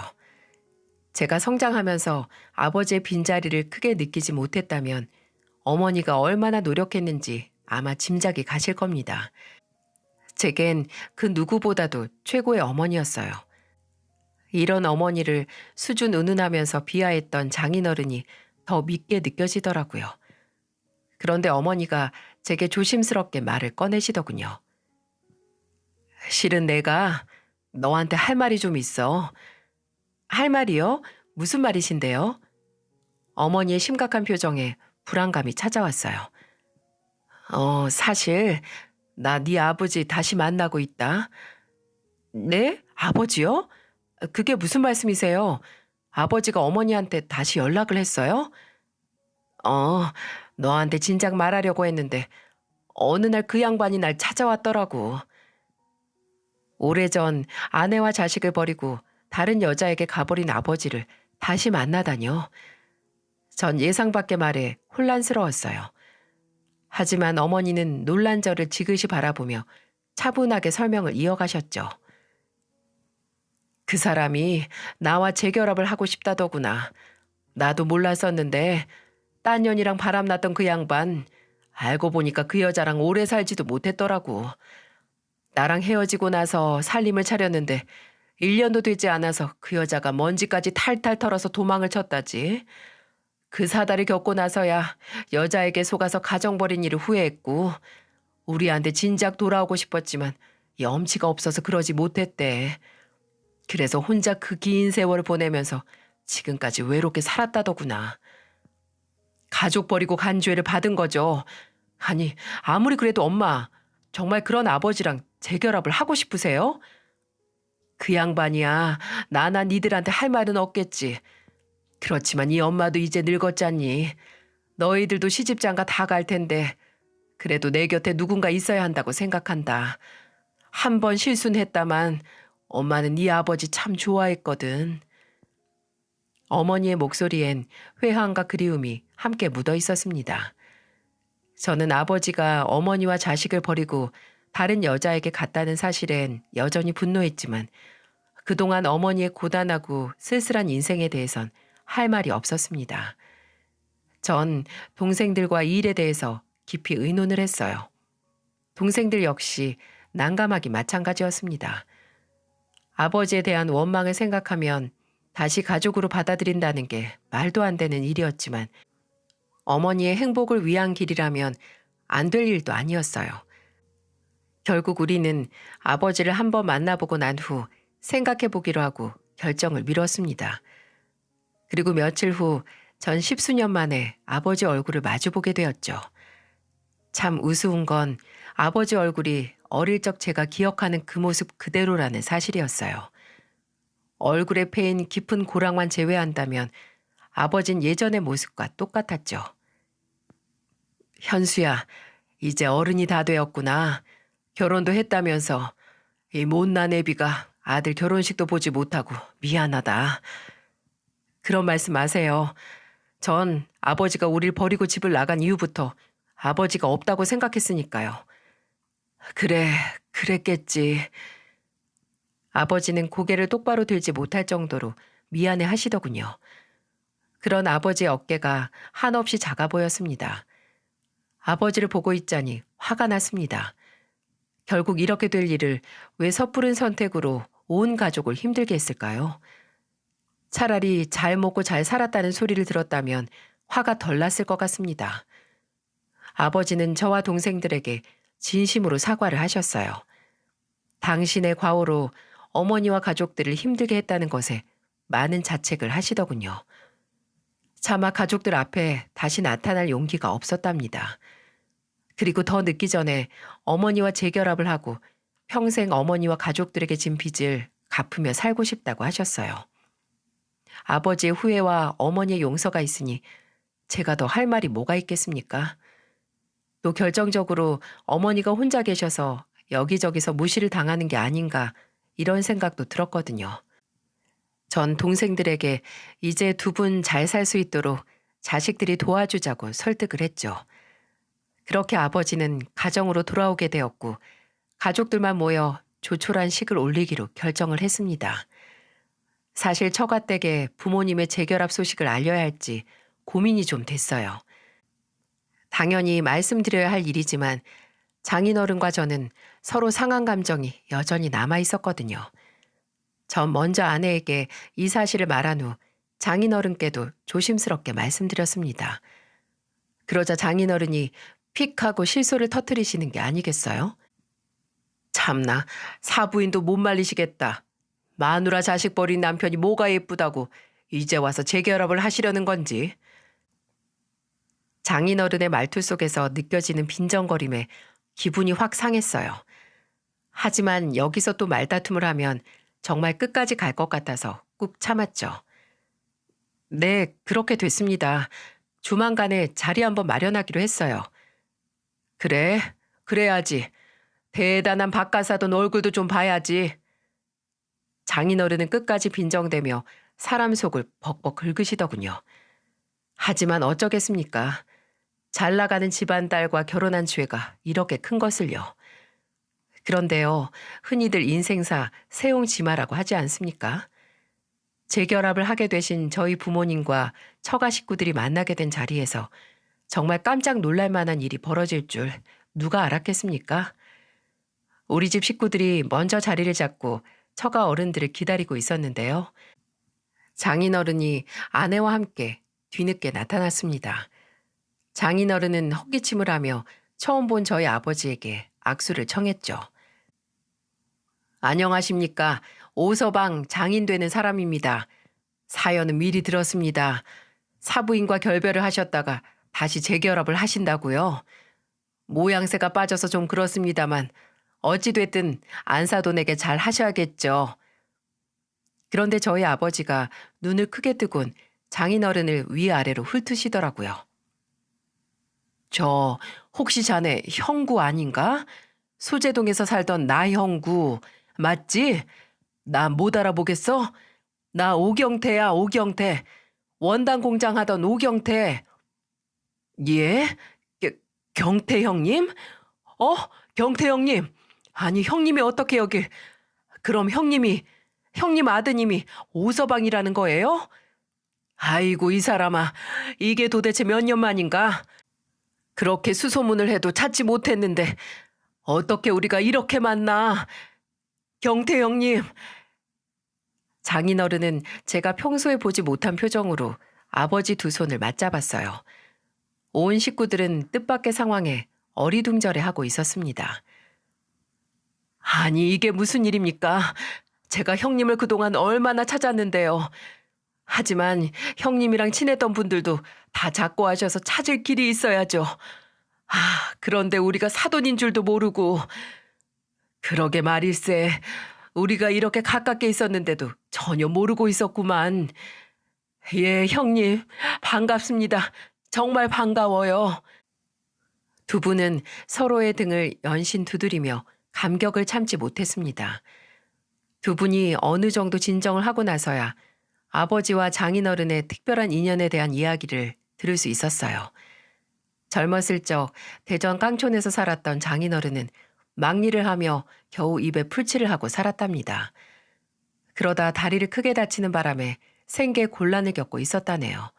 제가 성장하면서 아버지의 빈자리를 크게 느끼지 못했다면 어머니가 얼마나 노력했는지 아마 짐작이 가실 겁니다. 제겐 그 누구보다도 최고의 어머니였어요. 이런 어머니를 수준 은은하면서 비하했던 장인어른이 더 믿게 느껴지더라고요. 그런데 어머니가 제게 조심스럽게 말을 꺼내시더군요. 실은 내가 너한테 할 말이 좀 있어. 할 말이요? 무슨 말이신데요? 어머니의 심각한 표정에 불안감이 찾아왔어요. 사실 나 네 아버지 다시 만나고 있다. 네? 아버지요? 그게 무슨 말씀이세요? 아버지가 어머니한테 다시 연락을 했어요? 어, 너한테 진작 말하려고 했는데 어느 날 그 양반이 날 찾아왔더라고. 오래전 아내와 자식을 버리고 다른 여자에게 가버린 아버지를 다시 만나다뇨. 전 예상 밖의 말에 혼란스러웠어요. 하지만 어머니는 놀란 저를 지그시 바라보며 차분하게 설명을 이어가셨죠. 그 사람이 나와 재결합을 하고 싶다더구나. 나도 몰랐었는데 딴 년이랑 바람났던 그 양반 알고 보니까 그 여자랑 오래 살지도 못했더라고. 나랑 헤어지고 나서 살림을 차렸는데 1년도 되지 않아서 그 여자가 먼지까지 탈탈 털어서 도망을 쳤다지. 그 사달을 겪고 나서야 여자에게 속아서 가정 버린 일을 후회했고 우리한테 진작 돌아오고 싶었지만 염치가 없어서 그러지 못했대. 그래서 혼자 그 긴 세월을 보내면서 지금까지 외롭게 살았다더구나. 가족 버리고 간 죄를 받은 거죠. 아니, 아무리 그래도 엄마, 정말 그런 아버지랑 재결합을 하고 싶으세요? 그 양반이야. 나나 니들한테 할 말은 없겠지. 그렇지만 이 엄마도 이제 늙었잖니. 너희들도 시집장가 다 갈 텐데 그래도 내 곁에 누군가 있어야 한다고 생각한다. 한 번 실수는 했다만 엄마는 네 아버지 참 좋아했거든. 어머니의 목소리엔 회한과 그리움이 함께 묻어 있었습니다. 저는 아버지가 어머니와 자식을 버리고 다른 여자에게 갔다는 사실엔 여전히 분노했지만 그동안 어머니의 고단하고 쓸쓸한 인생에 대해선 할 말이 없었습니다. 전 동생들과 이 일에 대해서 깊이 의논을 했어요. 동생들 역시 난감하기 마찬가지였습니다. 아버지에 대한 원망을 생각하면 다시 가족으로 받아들인다는 게 말도 안 되는 일이었지만 어머니의 행복을 위한 길이라면 안 될 일도 아니었어요. 결국 우리는 아버지를 한번 만나보고 난 후 생각해보기로 하고 결정을 미뤘습니다. 그리고 며칠 후 전 10수년 만에 아버지 얼굴을 마주보게 되었죠. 참 우스운 건 아버지 얼굴이 어릴 적 제가 기억하는 그 모습 그대로라는 사실이었어요. 얼굴에 패인 깊은 고랑만 제외한다면 아버진 예전의 모습과 똑같았죠. 현수야, 이제 어른이 다 되었구나. 결혼도 했다면서 이 못난 애비가 아들 결혼식도 보지 못하고 미안하다. 그런 말씀 마세요. 전 아버지가 우릴 버리고 집을 나간 이후부터 아버지가 없다고 생각했으니까요. 그래, 그랬겠지. 아버지는 고개를 똑바로 들지 못할 정도로 미안해 하시더군요. 그런 아버지의 어깨가 한없이 작아 보였습니다. 아버지를 보고 있자니 화가 났습니다. 결국 이렇게 될 일을 왜 섣부른 선택으로 온 가족을 힘들게 했을까요? 차라리 잘 먹고 잘 살았다는 소리를 들었다면 화가 덜 났을 것 같습니다. 아버지는 저와 동생들에게 진심으로 사과를 하셨어요. 당신의 과오로 어머니와 가족들을 힘들게 했다는 것에 많은 자책을 하시더군요. 차마 가족들 앞에 다시 나타날 용기가 없었답니다. 그리고 더 늦기 전에 어머니와 재결합을 하고 평생 어머니와 가족들에게 진 빚을 갚으며 살고 싶다고 하셨어요. 아버지의 후회와 어머니의 용서가 있으니 제가 더 할 말이 뭐가 있겠습니까? 또 결정적으로 어머니가 혼자 계셔서 여기저기서 무시를 당하는 게 아닌가 이런 생각도 들었거든요. 전 동생들에게 이제 두 분 잘 살 수 있도록 자식들이 도와주자고 설득을 했죠. 그렇게 아버지는 가정으로 돌아오게 되었고 가족들만 모여 조촐한 식을 올리기로 결정을 했습니다. 사실 처가댁에 부모님의 재결합 소식을 알려야 할지 고민이 좀 됐어요. 당연히 말씀드려야 할 일이지만 장인어른과 저는 서로 상한 감정이 여전히 남아 있었거든요. 전 먼저 아내에게 이 사실을 말한 후 장인어른께도 조심스럽게 말씀드렸습니다. 그러자 장인어른이 픽 하고 실소를 터뜨리시는 게 아니겠어요? 참나, 사부인도 못 말리시겠다. 마누라 자식 버린 남편이 뭐가 예쁘다고 이제 와서 재결합을 하시려는 건지. 장인어른의 말투 속에서 느껴지는 빈정거림에 기분이 확 상했어요. 하지만 여기서 또 말다툼을 하면 정말 끝까지 갈 것 같아서 꾹 참았죠. 네, 그렇게 됐습니다. 조만간에 자리 한번 마련하기로 했어요. 그래, 그래야지. 대단한 박가사돈 얼굴도 좀 봐야지. 장인어른은 끝까지 빈정대며 사람 속을 벅벅 긁으시더군요. 하지만 어쩌겠습니까? 잘 나가는 집안 딸과 결혼한 죄가 이렇게 큰 것을요. 그런데요, 흔히들 인생사 세옹지마라고 하지 않습니까? 재결합을 하게 되신 저희 부모님과 처가 식구들이 만나게 된 자리에서 정말 깜짝 놀랄 만한 일이 벌어질 줄 누가 알았겠습니까? 우리 집 식구들이 먼저 자리를 잡고 처가 어른들을 기다리고 있었는데요. 장인어른이 아내와 함께 뒤늦게 나타났습니다. 장인어른은 헛기침을 하며 처음 본 저희 아버지에게 악수를 청했죠. 안녕하십니까. 오서방 장인 되는 사람입니다. 사연은 미리 들었습니다. 사부인과 결별을 하셨다가 다시 재결합을 하신다고요? 모양새가 빠져서 좀 그렇습니다만 어찌됐든 안사돈에게 잘 하셔야겠죠. 그런데 저희 아버지가 눈을 크게 뜨곤 장인어른을 위아래로 훑으시더라고요. 저 혹시 자네 형구 아닌가? 소재동에서 살던 나 형구 맞지? 나 못 알아보겠어? 나 오경태야, 오경태. 원단 공장 하던 오경태. 예? 경태 형님? 경태 형님. 아니 형님이 어떻게 여길. 그럼 형님 아드님이 오서방이라는 거예요? 아이고 이 사람아. 이게 도대체 몇 년 만인가? 그렇게 수소문을 해도 찾지 못했는데 어떻게 우리가 이렇게 만나? 경태 형님. 장인어른은 제가 평소에 보지 못한 표정으로 아버지 두 손을 맞잡았어요. 온 식구들은 뜻밖의 상황에 어리둥절해하고 있었습니다. 아니 이게 무슨 일입니까? 제가 형님을 그동안 얼마나 찾았는데요. 하지만 형님이랑 친했던 분들도 다 작고 하셔서 찾을 길이 있어야죠. 그런데 우리가 사돈인 줄도 모르고. 그러게 말일세. 우리가 이렇게 가깝게 있었는데도 전혀 모르고 있었구만. 예, 형님. 반갑습니다. 정말 반가워요. 두 분은 서로의 등을 연신 두드리며 감격을 참지 못했습니다. 두 분이 어느 정도 진정을 하고 나서야 아버지와 장인어른의 특별한 인연에 대한 이야기를 들을 수 있었어요. 젊었을 적 대전 깡촌에서 살았던 장인어른은 막리를 하며 겨우 입에 풀칠을 하고 살았답니다. 그러다 다리를 크게 다치는 바람에 생계 곤란을 겪고 있었다네요.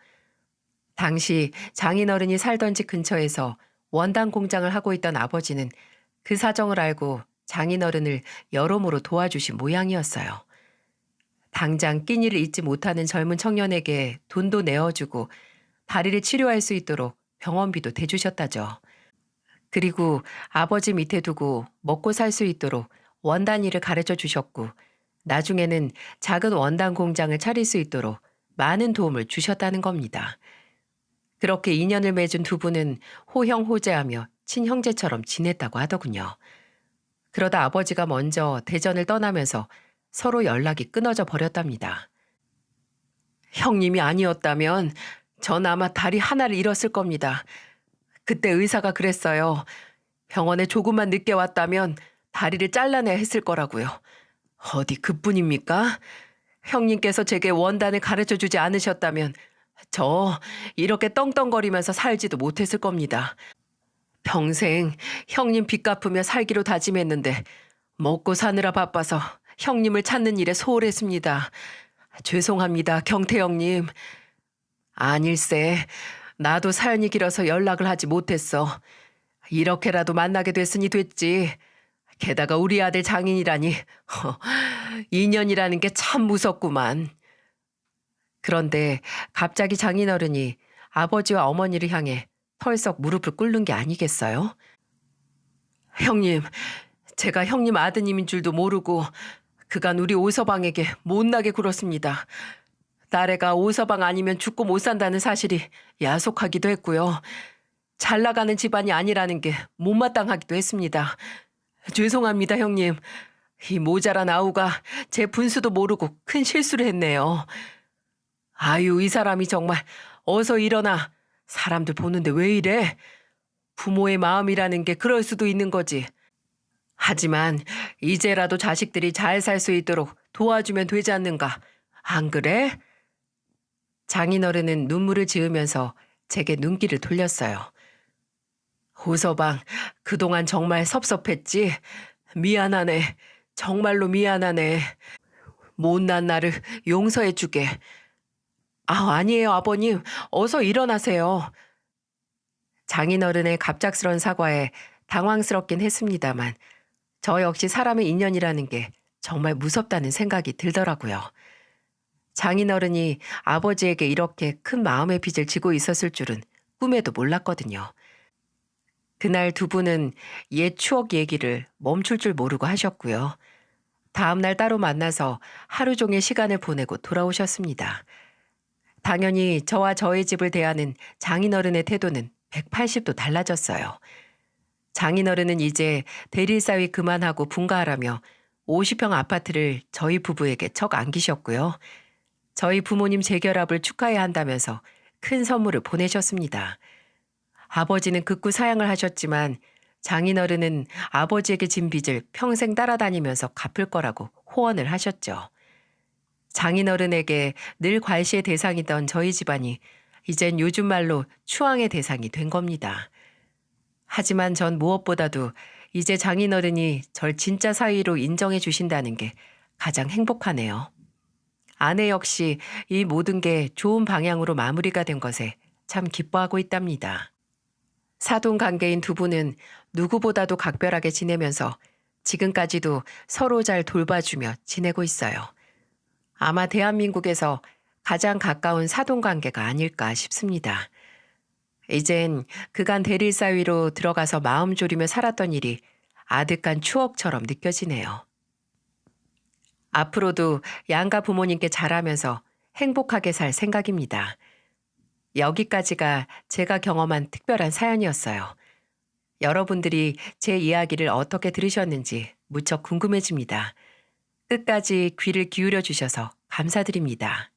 당시 장인어른이 살던 집 근처에서 원단 공장을 하고 있던 아버지는 그 사정을 알고 장인어른을 여러모로 도와주신 모양이었어요. 당장 끼니를 잊지 못하는 젊은 청년에게 돈도 내어주고 다리를 치료할 수 있도록 병원비도 대주셨다죠. 그리고 아버지 밑에 두고 먹고 살 수 있도록 원단 일을 가르쳐 주셨고 나중에는 작은 원단 공장을 차릴 수 있도록 많은 도움을 주셨다는 겁니다. 그렇게 인연을 맺은 두 분은 호형호재하며 친형제처럼 지냈다고 하더군요. 그러다 아버지가 먼저 대전을 떠나면서 서로 연락이 끊어져 버렸답니다. 형님이 아니었다면 전 아마 다리 하나를 잃었을 겁니다. 그때 의사가 그랬어요. 병원에 조금만 늦게 왔다면 다리를 잘라내야 했을 거라고요. 어디 그뿐입니까? 형님께서 제게 원단을 가르쳐 주지 않으셨다면 저 이렇게 떵떵거리면서 살지도 못했을 겁니다. 평생 형님 빚 갚으며 살기로 다짐했는데 먹고 사느라 바빠서 형님을 찾는 일에 소홀했습니다. 죄송합니다, 경태 형님. 아닐세. 나도 사연이 길어서 연락을 하지 못했어. 이렇게라도 만나게 됐으니 됐지. 게다가 우리 아들 장인이라니. 인연이라는 게 참 무섭구만. 그런데 갑자기 장인어른이 아버지와 어머니를 향해 털썩 무릎을 꿇는 게 아니겠어요? 형님, 제가 형님 아드님인 줄도 모르고 그간 우리 오서방에게 못나게 굴었습니다. 딸애가 오서방 아니면 죽고 못 산다는 사실이 야속하기도 했고요. 잘 나가는 집안이 아니라는 게 못마땅하기도 했습니다. 죄송합니다, 형님. 이 모자란 아우가 제 분수도 모르고 큰 실수를 했네요. 아유, 이 사람이 정말 어서 일어나. 사람들 보는데 왜 이래? 부모의 마음이라는 게 그럴 수도 있는 거지. 하지만 이제라도 자식들이 잘 살 수 있도록 도와주면 되지 않는가? 안 그래? 장인어른은 눈물을 지으면서 제게 눈길을 돌렸어요. 호서방, 그동안 정말 섭섭했지? 미안하네. 정말로 미안하네. 못난 나를 용서해주게. 아, 아니에요, 아버님. 어서 일어나세요. 장인어른의 갑작스런 사과에 당황스럽긴 했습니다만 저 역시 사람의 인연이라는 게 정말 무섭다는 생각이 들더라고요. 장인어른이 아버지에게 이렇게 큰 마음의 빚을 지고 있었을 줄은 꿈에도 몰랐거든요. 그날 두 분은 옛 추억 얘기를 멈출 줄 모르고 하셨고요. 다음날 따로 만나서 하루 종일 시간을 보내고 돌아오셨습니다. 당연히 저와 저의 집을 대하는 장인어른의 태도는 180도 달라졌어요. 장인어른은 이제 대릴사위 그만하고 분가하라며 50평 아파트를 저희 부부에게 척 안기셨고요. 저희 부모님 재결합을 축하해야 한다면서 큰 선물을 보내셨습니다. 아버지는 극구 사양을 하셨지만 장인어른은 아버지에게 진 빚을 평생 따라다니면서 갚을 거라고 호언을 하셨죠. 장인어른에게 늘 괄시의 대상이던 저희 집안이 이젠 요즘 말로 추앙의 대상이 된 겁니다. 하지만 전 무엇보다도 이제 장인어른이 절 진짜 사위로 인정해 주신다는 게 가장 행복하네요. 아내 역시 이 모든 게 좋은 방향으로 마무리가 된 것에 참 기뻐하고 있답니다. 사돈 관계인 두 분은 누구보다도 각별하게 지내면서 지금까지도 서로 잘 돌봐주며 지내고 있어요. 아마 대한민국에서 가장 가까운 사돈 관계가 아닐까 싶습니다. 이젠 그간 대릴사위로 들어가서 마음 졸이며 살았던 일이 아득한 추억처럼 느껴지네요. 앞으로도 양가 부모님께 잘하면서 행복하게 살 생각입니다. 여기까지가 제가 경험한 특별한 사연이었어요. 여러분들이 제 이야기를 어떻게 들으셨는지 무척 궁금해집니다. 끝까지 귀를 기울여 주셔서 감사드립니다.